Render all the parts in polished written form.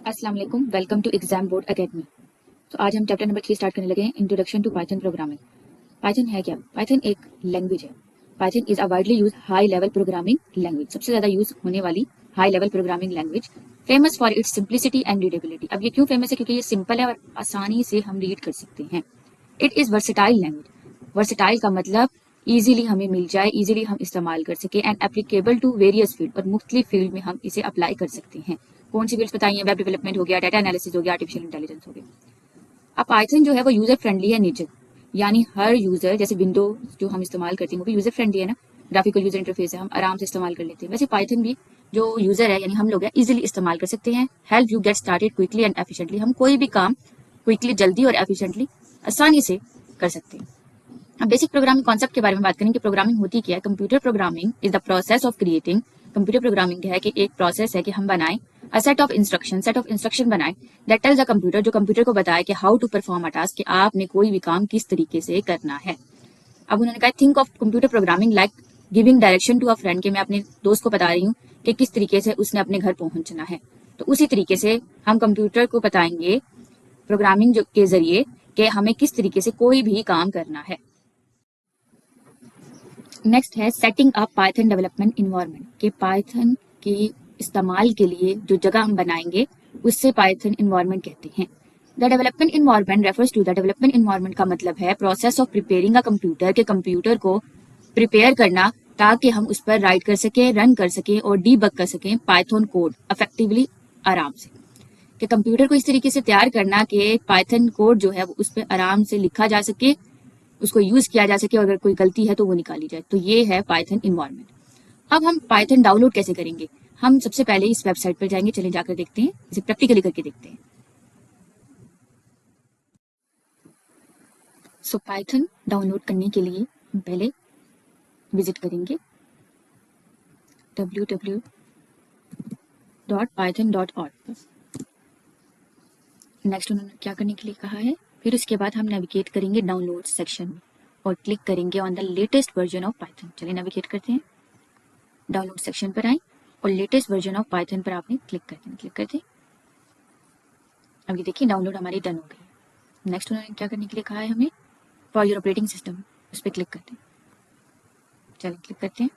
अस्सलाम वालेकुम, welcome to Exam Board Academy. तो आज हम चैप्टर नंबर 3 स्टार्ट करने लगे हैं, introduction to Python programming. Python है क्या? पाइथन एक लैंग्वेज है। Python is a widely use high level programming language, सबसे ज्यादा यूज होने वाली high level programming language, famous for its simplicity and readability. अब ये क्यों फेमस है? क्योंकि ये सिंपल है और आसानी से हम रीड कर सकते हैं। It is versatile language. Versatile का मतलब इजीली हमें मिल जाए, इजीली हम इस्तेमाल कर सके and applicable to various field, और मुख्तलिफ फील्ड में हम इसे अप्लाई कर सकते हैं। कौन सी फील्ड्स बताइए? वेब डेवलपमेंट हो गया, डाटा एनालिसिस हो गया, आर्टिफिशियल इंटेलिजेंस हो गया। अब पाइथन जो है वो यूजर फ्रेंडली है नेचर, यानी हर यूजर, जैसे विंडो जो हम इस्तेमाल करते हैं वो भी यूजर फ्रेंडली है ना, ग्राफिकल यूजर इंटरफेस है, हम आराम से इस्तेमाल कर लेते हैं। वैसे पाइथन भी जो यूजर है यानी हम लोग हैं इजीली इस्तेमाल कर सकते हैं। Help you get started quickly and efficiently, हम कोई भी काम क्विकली, जल्दी और एफिशिएंटली, आसानी से कर सकते हैं। अब बेसिक प्रोग्रामिंग कॉन्सेप्ट के बारे में बात करें कि प्रोग्रामिंग होती क्या है। Computer programming is the process of creating, computer programming है कि एक प्रोसेस है कि हम बनाएं अ सेट ऑफ इंस्ट्रक्शन बनाएं दैट टेल्स द कंप्यूटर, जो कंप्यूटर को बताए कि how to perform a task, कि आपने कोई भी काम किस तरीके से करना है। अब उन्होंने कहा think of computer programming like giving direction to a friend, कि मैं अपने दोस्त को बता रही हूँ कि किस तरीके से उसने अपने घर पहुंचना है। तो उसी तरीके से हम कंप्यूटर को बताएंगे प्रोग्रामिंग के जरिए कि हमें किस तरीके से कोई भी काम करना है। नेक्स्ट है setting up Python development environment, कि पाइथन के इस्तेमाल के लिए जो जगह हम बनाएंगे उससे पाइथन इन्वायरमेंट कहते हैं। The development environment refers to the development environment का मतलब है process of preparing a computer, के कंप्यूटर को प्रिपेयर करना ताकि हम उस पर राइट कर सकें, रन कर सकें और डीबग कर सकें पाइथन कोड इफेक्टिवली, आराम से। कि कंप्यूटर को इस तरीके से तैयार करना कि पाइथन कोड जो है वो उस पर आराम से लिखा जा सके, उसको यूज किया जा सके और अगर कोई गलती है तो वो निकाली जाए। तो ये है पाइथन इन्वायरमेंट। अब हम पाइथन डाउनलोड कैसे करेंगे? हम सबसे पहले इस वेबसाइट पर जाएंगे, चले जाकर देखते हैं, इसे प्रैक्टिकली करके देखते हैं। सो पाइथन डाउनलोड करने के लिए हम पहले विजिट करेंगे www.python.org पर। नेक्स्ट उन्होंने क्या करने के लिए कहा है, फिर उसके बाद हम नेविगेट करेंगे डाउनलोड सेक्शन में और क्लिक करेंगे on the latest version of Python. चलिए नेविगेट करते हैं, डाउनलोड सेक्शन पर आए और लेटेस्ट वर्जन ऑफ पाइथन पर आपने क्लिक करते हैं। अब ये देखिए डाउनलोड हमारी डन हो गई। नेक्स्ट उन्होंने क्या करने के लिए कहा है हमें, फॉर योर ऑपरेटिंग सिस्टम, उस पर क्लिक करते हैं। चलिए क्लिक करते हैं।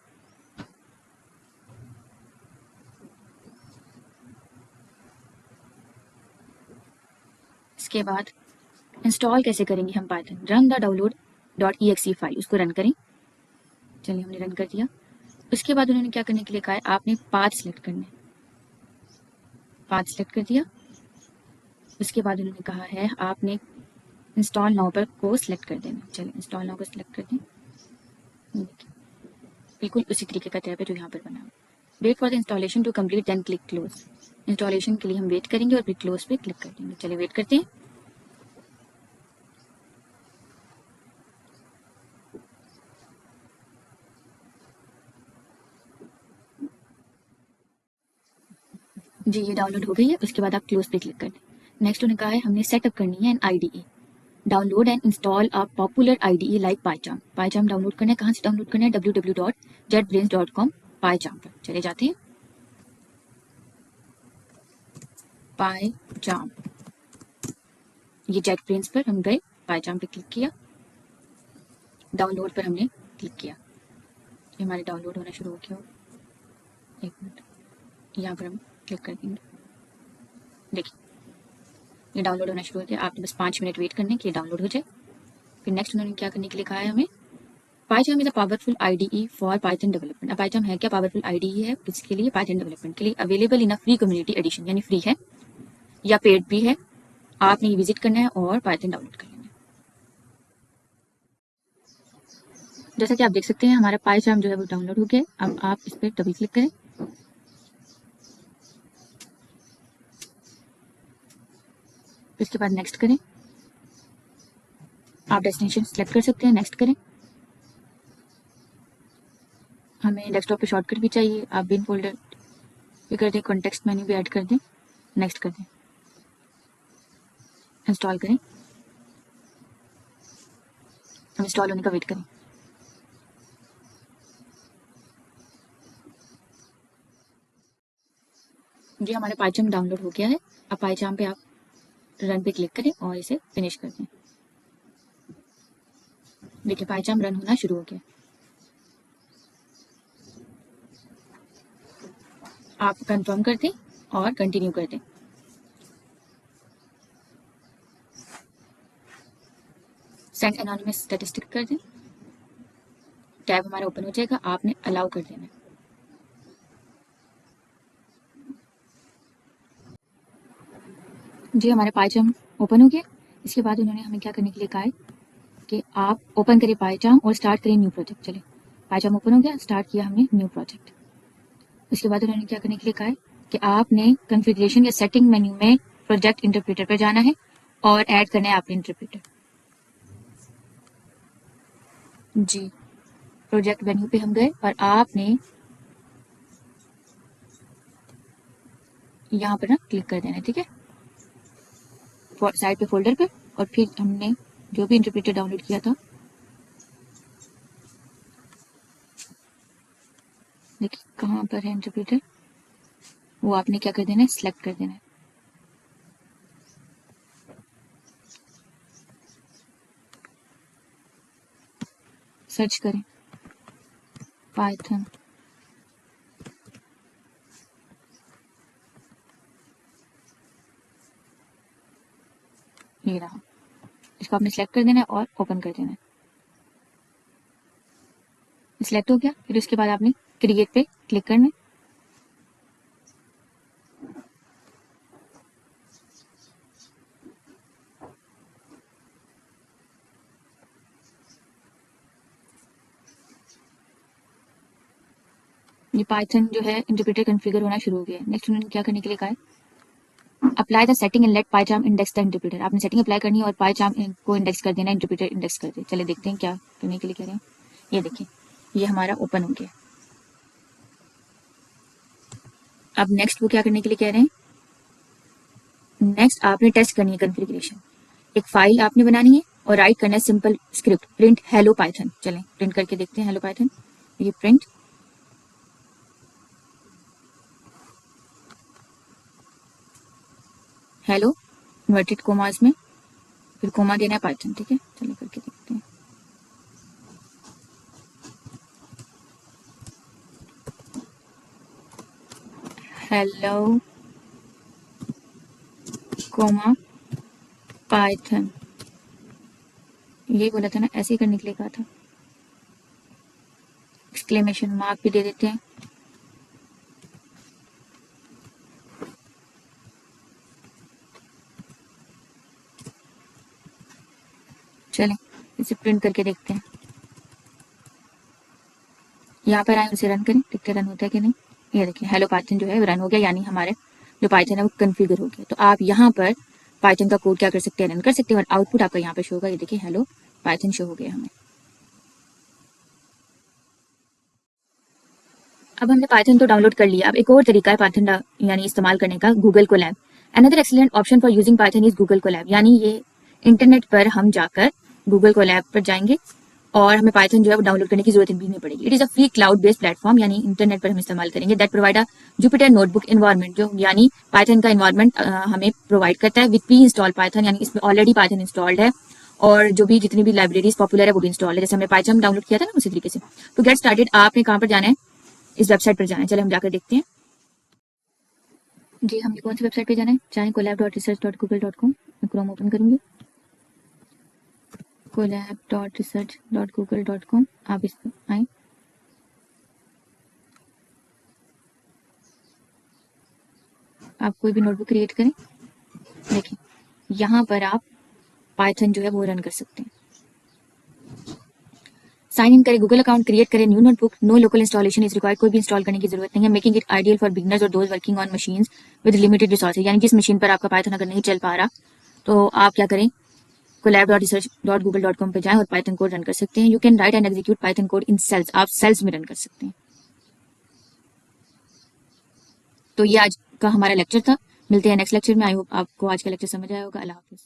इसके बाद इंस्टॉल कैसे करेंगे हम Python, run the download .exe file, उसको रन करें। चलिए हमने रन कर दिया। उसके बाद उन्होंने क्या करने के लिए कहा है, आपने पाथ सिलेक्ट करना है। पाथ सिलेक्ट कर दिया। उसके बाद उन्होंने कहा है आपने इंस्टॉल नाउ पर को सिलेक्ट कर देना। चलिए इंस्टॉल नाउ को सिलेक्ट कर दें। बिल्कुल उसी तरीके का टैब है जो यहाँ पर बना है। Wait for the installation to complete then click close, installation के लिए हम वेट करेंगे और फिर क्लोज पे क्लिक कर देंगे। चलिए वेट करते हैं। जी ये डाउनलोड हो गई है। उसके बाद आप क्लोज पे क्लिक कर दें। नेक्स्ट उन्होंने कहा है हमने सेटअप करनी है an IDE, download and install a popular IDE like PyCharm. PyCharm download करना है। कहाँ से डाउनलोड करना है? www.jetbrains.com पाइचार्म पर चले जाते हैं। पाइचार्म, ये जेटब्रेन्स पर हम गए, पाइचार्म पे क्लिक किया, डाउनलोड पर हमने क्लिक किया, ये हमारे डाउनलोड होना शुरू हो गया। एक मिनट, यहाँ पर हम क्लिक कर देंगे। देखिए ये डाउनलोड होना शुरू हो गया। आपने बस 5 मिनट वेट करने कि ये डाउनलोड हो जाए। फिर नेक्स्ट उन्होंने क्या करने के लिए कहा है हमें, PyCharm is a powerful IDE for Python development. अब पाइचार्म है क्या? पावरफुल IDE है किसके लिए? पाइथन डेवलपमेंट के लिए। Available in a free community addition, यानी फ्री है या पेड भी है। आपने ये विजिट करना है और पाइथन डाउनलोड कर लेना है। जैसा कि आप देख सकते हैं हमारा पाइचार्म जो है वो डाउनलोड हो गया। अब आप इस पर डबल क्लिक करें। इसके बाद नेक्स्ट करें। आप डेस्टिनेशन सेलेक्ट कर सकते हैं, नेक्स्ट करें। हमें डेस्कटॉप पे शॉर्टकट भी चाहिए, आप बिन फोल्डर भी कर दें, कॉन्टेक्स्ट मेन्यू भी ऐड कर दें, नेक्स्ट कर दें, इंस्टॉल करें। हम इंस्टॉल होने का वेट करें। जी हमारा पाइथन डाउनलोड हो गया है। अब पाइथन पे आप रन पे क्लिक करें और इसे फिनिश कर दें। देखिए पाइथन रन होना शुरू हो गया। आप कंफर्म कर दें और कंटिन्यू कर दें। सेंड एनोनिमस स्टैटिस्टिक कर दें। टैब हमारा ओपन हो जाएगा, आपने अलाउ कर देना है। जी हमारे पाइथन ओपन हो गया। इसके बाद उन्होंने हमें क्या करने के लिए कहा है कि आप ओपन करें पाइथन और स्टार्ट करें न्यू प्रोजेक्ट। चले पाइथन ओपन हो गया, स्टार्ट किया हमने न्यू प्रोजेक्ट। उसके बाद उन्होंने क्या करने के लिए कहा है कि आपने कॉन्फ़िगरेशन या सेटिंग मेन्यू में प्रोजेक्ट इंटरप्रेटर पर जाना है और ऐड करना है आपने इंटरप्रेटर। जी प्रोजेक्ट मेन्यू पे हम गए और आपने यहाँ पर ना क्लिक कर देना है, ठीक है, साइड पे फोल्डर पे। और फिर हमने जो भी इंटरप्रेटर डाउनलोड किया था, देखिए कहाँ पर है इंटरप्रेटर, वो आपने क्या कर देना है, सिलेक्ट कर देना है। सर्च करें पाइथन, ये रहा। इसको आपने सिलेक्ट कर देना है और ओपन कर देना है। सिलेक्ट हो गया, फिर उसके बाद आपने क्रिएट पे क्लिक करना है। ये पाइथन जो है इंटरप्रेटर कॉन्फ़िगर होना शुरू हो गया है। नेक्स्ट उन्होंने क्या करने के लिए कहा है, apply the setting and let PyCharm index the interpreter. आपने सेटिंग अप्लाई करनी है और पाइचार्म को इंडेक्स कर देना है, इंटरप्रेटर इंडेक्स कर दे। चले देखते हैं क्या करने के लिए कह रहे हैं। ये देखिए ये हमारा ओपन हो गया। अब नेक्स्ट वो क्या करने के लिए कह रहे हैं, नेक्स्ट आपने टेस्ट करनी है कॉन्फ़िगरेशन। एक फाइल आपने बनानी है और राइट करना है simple script, print hello Python. चलें प्रिंट करके देखते हैं हेलो पाइथन। ये प्रिंट हेलो इन्वर्टेड कोमास में, फिर कोमा देना है पाइथन, ठीक है। चलिए करके देखते हैं। हेलो कोमा पाइथन, ये बोला था ना, ऐसे ही करने के लिए कहा था। एक्सक्लेमेशन मार्क भी दे देते हैं। चलें इसे प्रिंट करके देखते हैं। यहाँ पर आए उसे रन करें, देखते रन होता है कि नहीं। ये देखिए हेलो पाइथन जो है रन हो गया, यानी हमारे जो पाइथन है वो कॉन्फ़िगर हो गया। तो आप यहाँ पर पाइथन का कोड क्या कर सकते हैं, रन कर सकते हैं और आउटपुट आपका यहाँ पे शो होगा। ये देखिए हेलो पाइथन शो हो गया हमें। अब हमने पाइथन तो डाउनलोड कर लिया। अब एक और तरीका है पाइथन यानी इस्तेमाल करने का, Google Colab. Another excellent option for using Python is Google Colab, यानी ये इंटरनेट पर हम जाकर गूगल कोलैब पर जाएंगे और हमें पाइथन जो है वो डाउनलोड करने की जरूरत भी नहीं पड़ेगी। It is a free cloud based platform, यानी इंटरनेट पर हम इस्तेमाल करेंगे। That provide a Jupyter notebook environment, जो यानी पाइथन का इन्वायरमेंट हमें प्रोवाइड करता है विद प्री इंस्टॉल पाइथन, यानी इसमें ऑलरेडी पाइथन इंस्टॉल्ड है और जो भी जितनी भी लाइब्रेरीज पॉपुलर है वो भी इंस्टॉल है, जैसे हमने पाइथन डाउनलोड किया था ना उसी तरीके से। तो गेट स्टार्टेड, आपने कहाँ पर जाना है, इस वेबसाइट पर जाना है। चले हम जाकर देखते हैं। जी हमें कौन सी वेबसाइट पे जाना है, चाहे collab.research.google.com। मैं क्रोम ओपन करूंगी, collab.research.google.com। आप इस पर आए, आप कोई भी नोटबुक क्रिएट करें। देखिए यहाँ पर आप पाइथन जो है वो रन कर सकते हैं। साइन इन करें, गूगल अकाउंट क्रिएट करें, new notebook, no local installation is required, कोई भी इंस्टॉल करने की जरूरत नहीं है। Making it ideal for beginners और those working on machines with limited resources, यानी जिस मशीन पर आपका पाइथन अगर नहीं चल पा रहा तो आप क्या करें, collab.research.google.com पे जाएं और पाइथन कोड रन कर सकते हैं। You can write and execute Python code in cells, आप सेल्स में रन कर सकते हैं। तो ये आज का हमारा लेक्चर था। मिलते हैं नेक्स्ट लेक्चर में। आई होप आपको आज का लेक्चर समझ आया होगा। अल्लाह हाफिज।